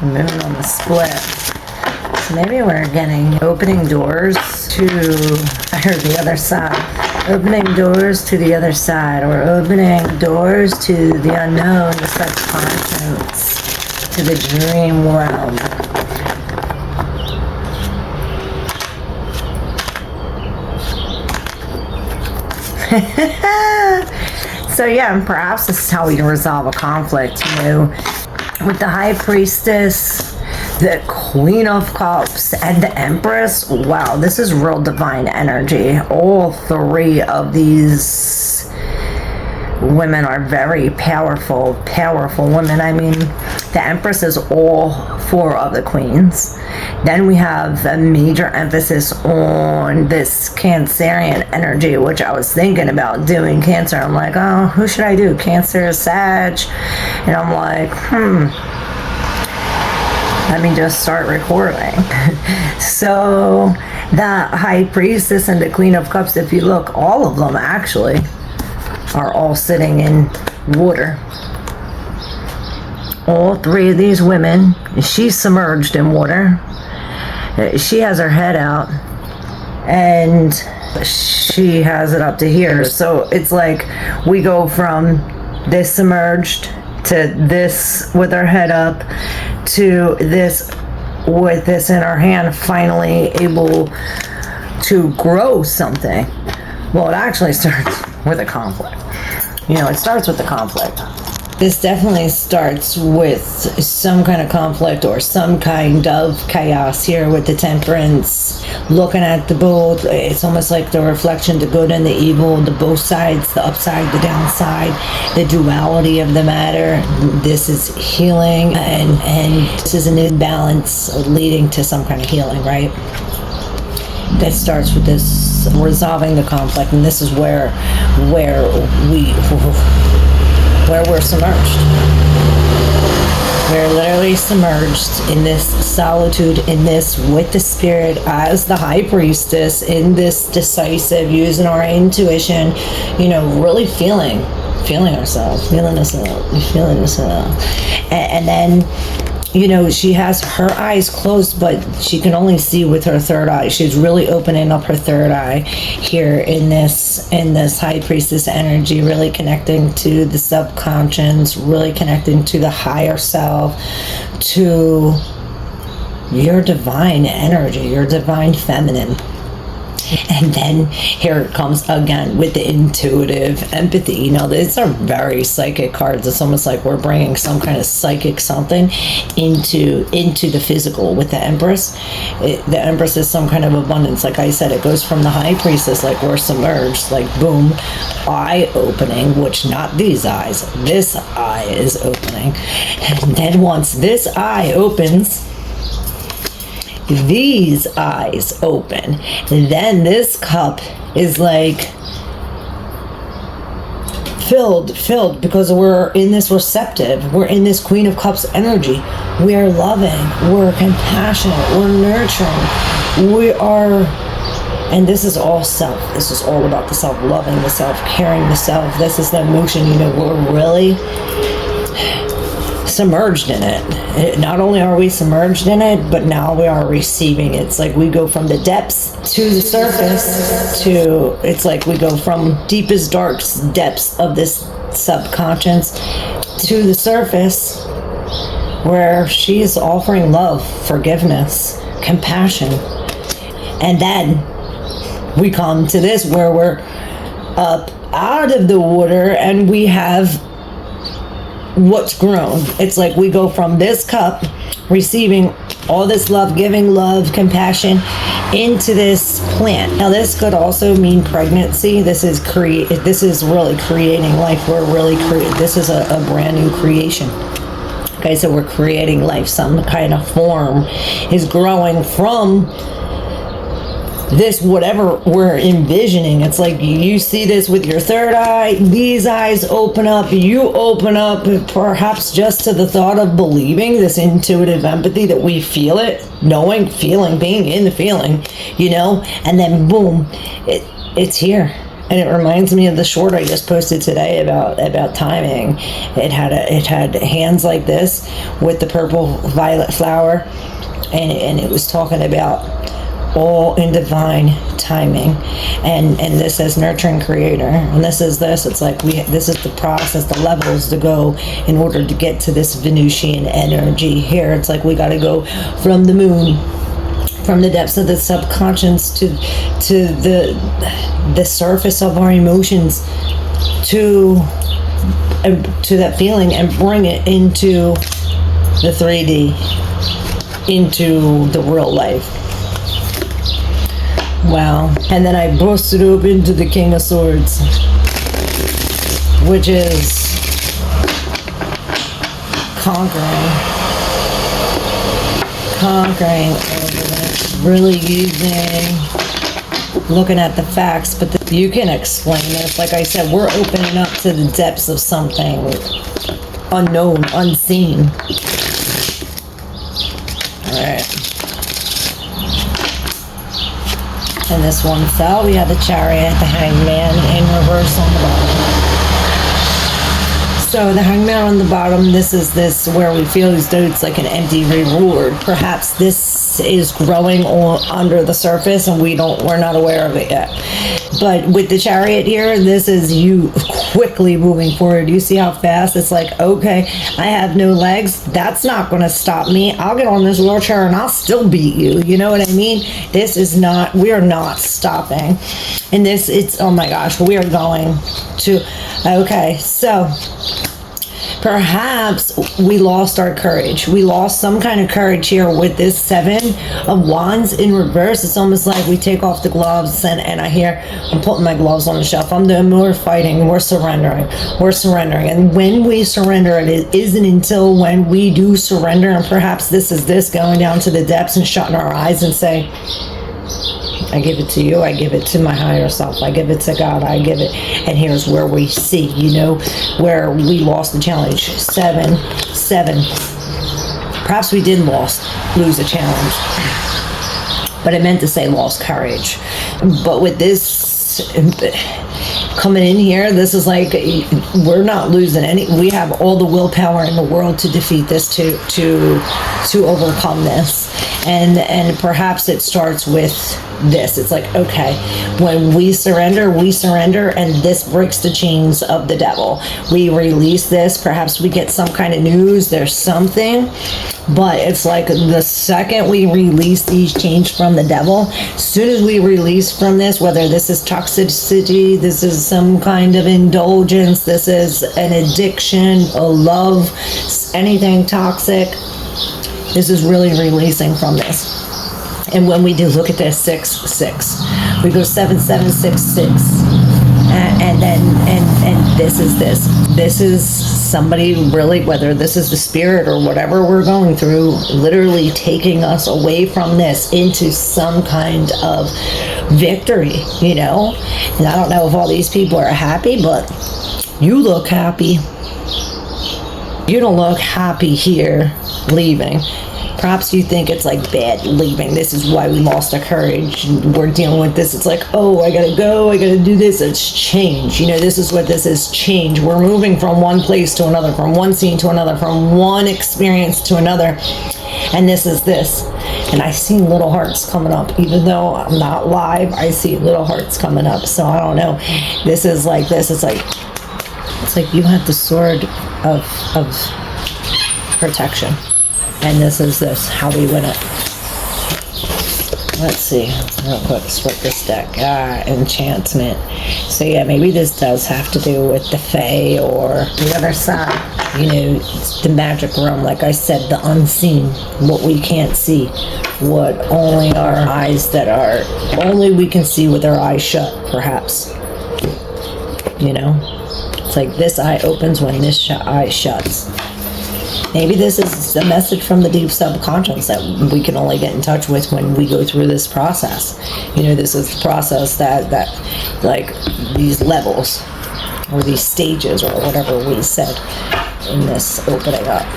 Moon on the split. So maybe we're getting opening doors to the other side. Opening doors to the other side, or opening doors to the unknown, the subconscious, to the dream world. So yeah, and perhaps this is how we resolve a conflict, you know, with the High Priestess, the Queen of Cups, and the Empress. Wow, this is real divine energy. All three of these women are very powerful women. I mean, the Empress is all four of the queens. Then we have a major emphasis on this Cancerian energy, which I was thinking about doing Cancer. I'm like, oh, who should I do? Cancer, Sag. And I'm like, let me just start recording. So the High Priestess and the Queen of Cups, if you look, all of them actually are all sitting in water. All three of these women, she's submerged in water. She has her head out and she has it up to here. So it's like we go from this submerged to this with our head up to this with this in our hand, finally able to grow something. Well, it actually starts with a conflict. You know, it starts with the conflict. This definitely starts with some kind of conflict or some kind of chaos here with the Temperance. Looking at the both, it's almost like the reflection, the good and the evil, the both sides, the upside, the downside, the duality of the matter. This is healing, and this is an imbalance leading to some kind of healing, right? That starts with this resolving the conflict, and this is where we're submerged. We're literally submerged in this solitude, in this with the spirit as the High Priestess, in this decisive, using our intuition, you know, really feeling ourselves, feeling us out. And then, you know, she has her eyes closed, but she can only see with her third eye. She's really opening up her third eye here in this High Priestess energy, really connecting to the subconscious, really connecting to the higher self, to your divine energy, your divine feminine. And then here it comes again with the intuitive empathy. You know, these are very psychic cards. It's almost like we're bringing some kind of psychic something into the physical with the Empress. The Empress is some kind of abundance. Like I said, it goes from the High Priestess, like we're submerged, like boom, eye opening, which not these eyes, this eye is opening. And then once this eye opens, these eyes open, and then this cup is like filled because we're in this receptive, we're in this Queen of Cups energy. We're loving, we're compassionate, we're nurturing, we are, and this is all self. This is all about the self, loving the self, caring the self. This is the emotion, you know, we're really submerged in it. Not only are we submerged in it, but now we are receiving it. It's like we go from the depths to the surface to, it's like we go from deepest dark depths of this subconscious to the surface, where she is offering love, forgiveness, compassion. And then we come to this where we're up out of the water and we have what's grown. It's like we go from this cup, receiving all this love, giving love, compassion, into this plant. Now this could also mean pregnancy. This is really creating life. We're really this is a brand new creation. Okay, so we're creating life. Some kind of form is growing from this, whatever we're envisioning. It's like you see this with your third eye, these eyes open up, you open up perhaps just to the thought of believing, this intuitive empathy that we feel it, knowing, feeling, being in the feeling, you know, and then boom, it's here. And it reminds me of the short I just posted today about timing. It had hands like this with the purple violet flower, and it was talking about all in divine timing, and this says nurturing creator, and this. It's like this is the process, the levels to go in order to get to this Venusian energy here. It's like we got to go from the moon, from the depths of the subconscious to the surface of our emotions, to that feeling, and bring it into the 3D, into the real life. Wow. And then I busted open to the King of Swords, which is conquering over, really looking at the facts. But you can explain this. Like I said, we're opening up to the depths of something unknown, unseen. All right. And this one fell. We had the Chariot, the Hangman in reverse on the bottom. So the Hangman on the bottom, this is where we feel as though it's like an empty reward. Perhaps this is growing under the surface and we're not aware of it yet. But with the Chariot here, this is you quickly moving forward. You see how fast it's like, okay, I have no legs. That's not going to stop me. I'll get on this wheelchair and I'll still beat you. You know what I mean? We are not stopping. And it's, oh my gosh, we are going to, okay, so perhaps we lost our courage. We lost some kind of courage here with this 7 of Wands in reverse. It's almost like we take off the gloves and I'm putting my gloves on the shelf. I'm doing more fighting. We're surrendering. And when we surrender, it isn't until when we do surrender, and perhaps this is going down to the depths and shutting our eyes and say, I give it to you. I give it to my higher self. I give it to God. I give it. And here's where we see, where we lost the challenge. 7. Perhaps we did lose a challenge. But I meant to say lost courage. But with this coming in here, this is like, we're not losing any. We have all the willpower in the world to defeat this, to overcome this. And perhaps it starts with this. It's like, okay, when we surrender, and this breaks the chains of the devil. We release this. Perhaps we get some kind of news. There's something. But it's like the second we release these chains from the devil, as soon as we release from this, whether this is toxicity, this is some kind of indulgence, this is an addiction, a love, anything toxic, this is really releasing from this. And when we do look at this 6-6, we go 7-7-6-6. And this is somebody really, whether this is the spirit or whatever we're going through, literally taking us away from this into some kind of victory, And I don't know if all these people are happy, but you look happy. You don't look happy here leaving. Perhaps you think it's like bad leaving. This is why we lost our courage. We're dealing with this. It's like, oh, I gotta go. I gotta do this. It's change. This is what this is, change. We're moving from one place to another, from one scene to another, from one experience to another. And this is this. And I see little hearts coming up. Even though I'm not live, I see little hearts coming up. So I don't know. This is like this. It's like you have the sword of protection. And this is how we win it. Let's see, real quick, split this deck. Enchantment. So yeah, maybe this does have to do with the Fae or the other side. It's the magic realm. Like I said, the unseen, what we can't see, what only our eyes only we can see with our eyes shut, perhaps. It's like this eye opens when this eye shuts. Maybe this is a message from the deep subconscious that we can only get in touch with when we go through this process. This is the process that like these levels or these stages or whatever we said in this opening up.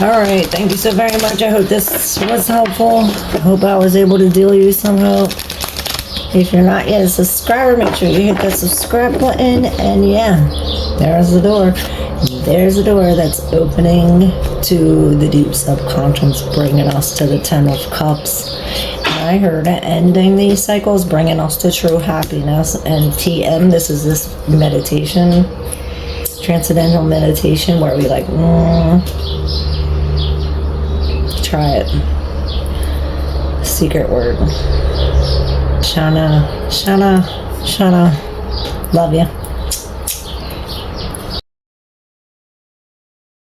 All right, thank you so very much. I hope this was helpful. I hope I was able to deal you some help. If you're not yet a subscriber, make sure you hit that subscribe button. And yeah, there's the door. There's a door that's opening to the deep subconscious, bringing us to the 10 of Cups. And I heard it, ending these cycles, bringing us to true happiness. And TM, this is this meditation, transcendental meditation, where we like, try it. Secret word. Shana. Love you.